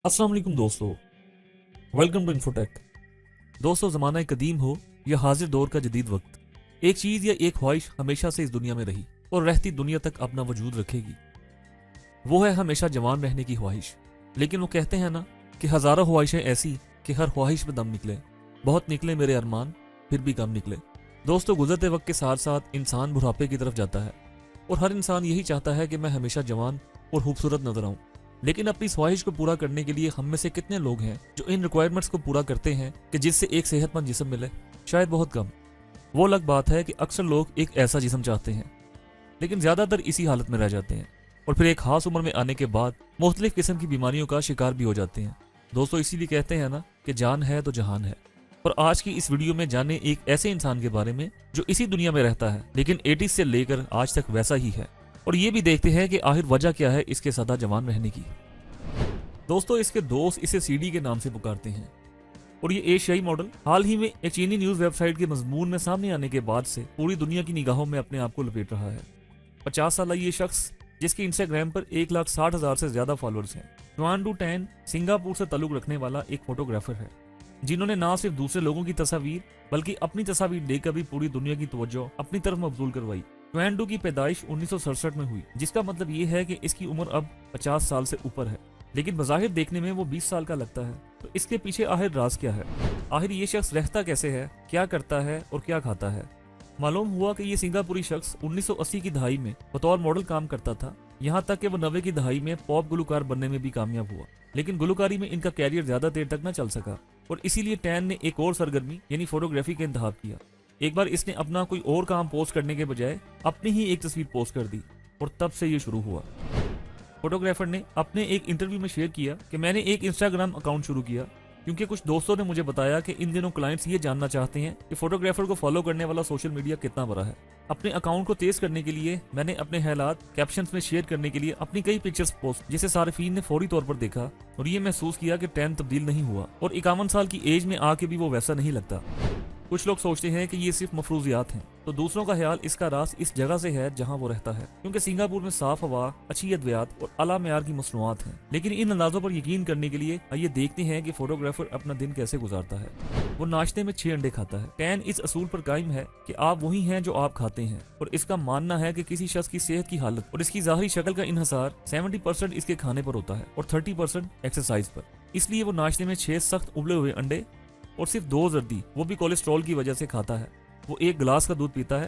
अस्सलाम वालेकुम दोस्तों, वेलकम टू इन्फोटेक। दोस्तों, ज़माना कदीम हो या हाजिर दौर का जदीद वक्त, एक चीज़ या एक ख्वाहिश हमेशा से इस दुनिया में रही और रहती दुनिया तक अपना वजूद रखेगी। वो है हमेशा जवान रहने की ख्वाहिश। लेकिन वो कहते हैं ना कि हज़ारों ख्वाहिशें ऐसी कि हर ख्वाहिश में दम निकले। बहुत निकले मेरे अरमान, फिर भी कम निकले। दोस्तों, गुजरते वक्त के साथ साथ इंसान बुढ़ापे की तरफ जाता है और हर इंसान यही चाहता है कि मैं हमेशा जवान और खूबसूरत नजर आऊं। लेकिन अपनी ख्वाहिश को पूरा करने के लिए हम में से कितने लोग हैं जो इन रिक्वायरमेंट्स को पूरा करते हैं कि जिससे एक सेहतमंद जिस्म मिले? शायद बहुत कम। वो अलग बात है कि अक्सर लोग एक ऐसा जिस्म चाहते हैं, लेकिन ज्यादातर इसी हालत में रह जाते हैं और फिर एक खास उम्र में आने के बाद मुख्तलिफ किस्म की बीमारियों का शिकार भी हो जाते हैं। दोस्तों, इसीलिए कहते हैं ना कि जान है तो जहान है। और आज की इस वीडियो में जाने एक ऐसे इंसान के बारे में जो इसी दुनिया में रहता है लेकिन 80 से लेकर आज तक वैसा ही है, और ये भी देखते हैं कि आखिर वजह क्या है इसके सदा जवान रहने की। दोस्तों, इसके दोस्त इसे सीडी के नाम से पुकारते हैं और ये एशियाई मॉडल हाल ही में एक चीनी न्यूज वेबसाइट के मजमून में सामने आने के बाद से पूरी दुनिया की निगाहों में अपने आप को लपेट रहा है। 50 साल ये शख्स, जिसके इंस्टाग्राम पर 1,60,000 से ज्यादा फॉलोअर्स हैं, जुआन डू टैन सिंगापुर से ताल्लुक रखने वाला एक फोटोग्राफर है, जिन्होंने ना सिर्फ दूसरे लोगों की तस्वीर बल्कि अपनी तस्वीर लेकर भी पूरी दुनिया की तवज्जो अपनी तरफ मबजूल करवाई। ट्वेंडू की पैदाइश 1967 में हुई, जिसका मतलब ये है कि इसकी उम्र अब 50 साल से ऊपर है, लेकिन बज़ाहिर देखने में वो 20 साल का लगता है। तो इसके पीछे आखिर राज क्या है? आखिर ये शख्स रहता कैसे है, क्या करता है और क्या खाता है? मालूम हुआ कि ये सिंगापुरी शख्स 1980 की दहाई में बतौर मॉडल काम करता था, यहाँ तक कि वो 90 की दहाई में पॉप गुलकार बनने में भी कामयाब हुआ। लेकिन गुलकारी में इनका कैरियर ज्यादा देर तक न चल सका और इसीलिए टैन ने एक और सरगर्मी यानी फोटोग्राफी का इंतखाब किया। एक बार इसने अपना कोई और काम पोस्ट करने के बजाय अपनी ही एक तस्वीर पोस्ट कर दी और तब से ये शुरू हुआ। फोटोग्राफर ने अपने एक इंटरव्यू में शेयर किया कि मैंने एक इंस्टाग्राम अकाउंट शुरू किया क्योंकि कुछ दोस्तों ने मुझे बताया कि इन दिनों क्लाइंट्स ये जानना चाहते हैं कि फोटोग्राफर को फॉलो करने वाला सोशल मीडिया कितना बड़ा है। अपने अकाउंट को तेज करने के लिए मैंने अपने हालात कैप्शंस में शेयर करने के लिए अपनी कई पिक्चर्स पोस्ट, जिसे सार्फिन ने फौरी तौर पर देखा और ये महसूस किया कि टैन तब्दील नहीं हुआ और 51 साल की एज में आके भी वो वैसा नहीं लगता। कुछ लोग सोचते हैं कि ये सिर्फ मफरूजियात हैं, तो दूसरों का ख्याल इसका राज इस जगह से है जहां वो रहता है, क्योंकि सिंगापुर में साफ हवा, अच्छी अद्वियात और आला मेयार की मसनूआत हैं। लेकिन इन अंदाजों पर यकीन करने के लिए आइए देखते हैं कि फोटोग्राफर अपना दिन कैसे गुजारता है। वो नाश्ते में 6 अंडे खाता है। टैन इस असूल पर कायम है कि आप वही हैं जो आप खाते हैं, और इसका मानना है कि किसी शख्स की सेहत की हालत और इसकी ज़ाहिरी शक्ल का इन्हसार 70% इसके खाने पर होता है और 30% एक्सरसाइज पर। इसलिए वो नाश्ते में 6 सख्त उबले हुए अंडे और सिर्फ 2 जर्दी, वो भी कोलेस्ट्रॉल की वजह से खाता है। वो 1 गिलास का दूध पीता है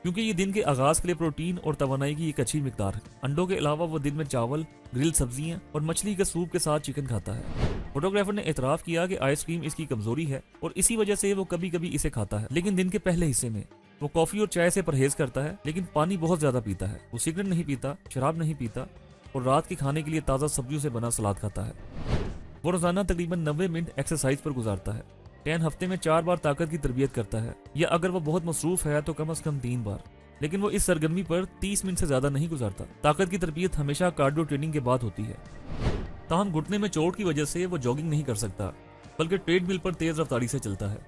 क्योंकि ये दिन के आगाज के लिए प्रोटीन और तवानाई की एक अच्छी मिकदार है। अंडों के अलावा वो दिन में चावल, ग्रिल सब्जियां और मछली के सूप के साथ चिकन खाता है। फोटोग्राफर ने एतराफ किया कि आइसक्रीम इसकी कमजोरी है और इसी वजह से वो कभी कभी इसे खाता है, लेकिन दिन के पहले हिस्से में वो कॉफी और चाय से परहेज करता है, लेकिन पानी बहुत ज्यादा पीता है। वो सिगरेट नहीं पीता, शराब नहीं पीता और रात के खाने के लिए ताज़ा सब्जियों से बना सलाद खाता है। वो रोजाना तकरीबन 90 मिनट एक्सरसाइज पर गुजारता है। टैन हफ्ते में 4 बार ताकत की तरबियत करता है, या अगर वो बहुत मसरूफ है तो कम से कम 3 बार। लेकिन वो इस सरगर्मी पर 30 मिनट से ज्यादा नहीं गुजारता। ताकत की तरबियत हमेशा कार्डियो ट्रेनिंग के बाद होती है। ताहम घुटने में चोट की वजह से वो जॉगिंग नहीं कर सकता, बल्कि ट्रेडमिल पर तेज रफ्तारी से चलता है।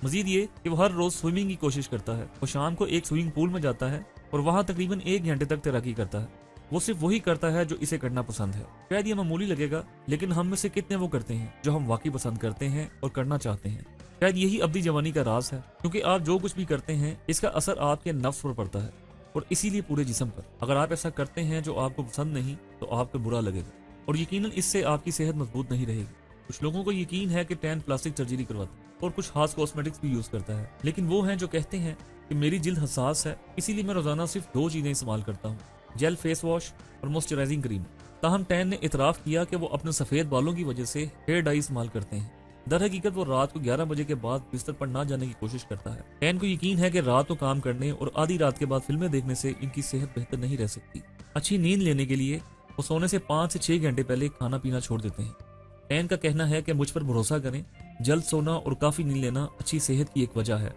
मजीद ये कि वो हर रोज स्विमिंग की कोशिश करता है। वो शाम को एक स्विमिंग पूल में जाता है और वहां तकरीबन 1 घंटे तक तैराकी करता है। वो सिर्फ वही करता है जो इसे करना पसंद है। शायद ये मामूली लगेगा, लेकिन हम में से कितने वो करते हैं जो हम वाकई पसंद करते हैं और करना चाहते हैं। शायद यही अब्दी जवानी का राज है, क्योंकि आप जो कुछ भी करते हैं इसका असर आपके नफ्स पर पड़ता है और इसीलिए पूरे जिस्म पर। अगर आप ऐसा करते हैं जो आपको पसंद नहीं तो आपको बुरा लगेगा और यकीनन इससे आपकी सेहत मजबूत नहीं रहेगी। कुछ लोगों को यकीन है कि टैन प्लास्टिक सर्जरी करवाता है और कुछ खास कॉस्मेटिक्स भी यूज करता है, लेकिन वो हैं जो कहते हैं कि मेरी जिल्द हसास है, इसीलिए मैं रोजाना सिर्फ 2 चीजें इस्तेमाल करता हूँ, जेल फेस वॉश और मॉइस्चराइजिंग क्रीम। ताहम टैन ने इतराफ किया कि वो अपने सफेद बालों की वजह से हेयर डाई इस्तेमाल करते हैं। दर हकीकत वो रात को 11 बजे के बाद बिस्तर पर ना जाने की कोशिश करता है। टैन को यकीन है कि रात को काम करने और आधी रात के बाद फिल्में देखने से इनकी सेहत बेहतर नहीं रह सकती। अच्छी नींद लेने के लिए वो सोने से 5 से 6 घंटे पहले खाना पीना छोड़ देते हैं। टैन का कहना है कि मुझ पर भरोसा करें, जल्द सोना और काफी नींद लेना अच्छी सेहत की एक वजह है,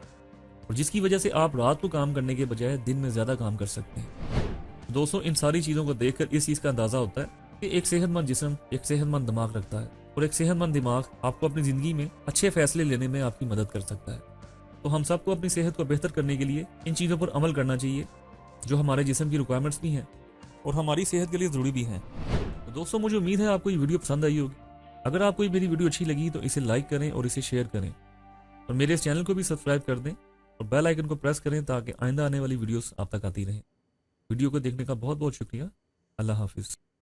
और जिसकी वजह से आप रात को काम करने के बजाय दिन में ज्यादा काम कर सकते हैं। दोस्तों, इन सारी चीजों को देखकर इस चीज का अंदाजा होता है कि एक सेहतमंद जिस्म एक सेहतमंद दिमाग रखता है, और एक सेहतमंद दिमाग आपको अपनी जिंदगी में अच्छे फैसले लेने में आपकी मदद कर सकता है। तो हम सबको अपनी सेहत को बेहतर करने के लिए इन चीज़ों पर अमल करना चाहिए जो हमारे जिस्म की रिक्वायरमेंट्स भी हैं और हमारी सेहत के लिए ज़रूरी भी हैं। तो दोस्तों, मुझे उम्मीद है आपको ये वीडियो पसंद आई होगी। अगर आपको ये मेरी वीडियो अच्छी लगी तो इसे लाइक करें और इसे शेयर करें, और मेरे इस चैनल को भी सब्सक्राइब कर दें और बेल आइकन को प्रेस करें ताकि आइंदा आने वाली वीडियोस आप तक आती रहें। वीडियो को देखने का बहुत बहुत शुक्रिया। अल्लाह हाफिज़।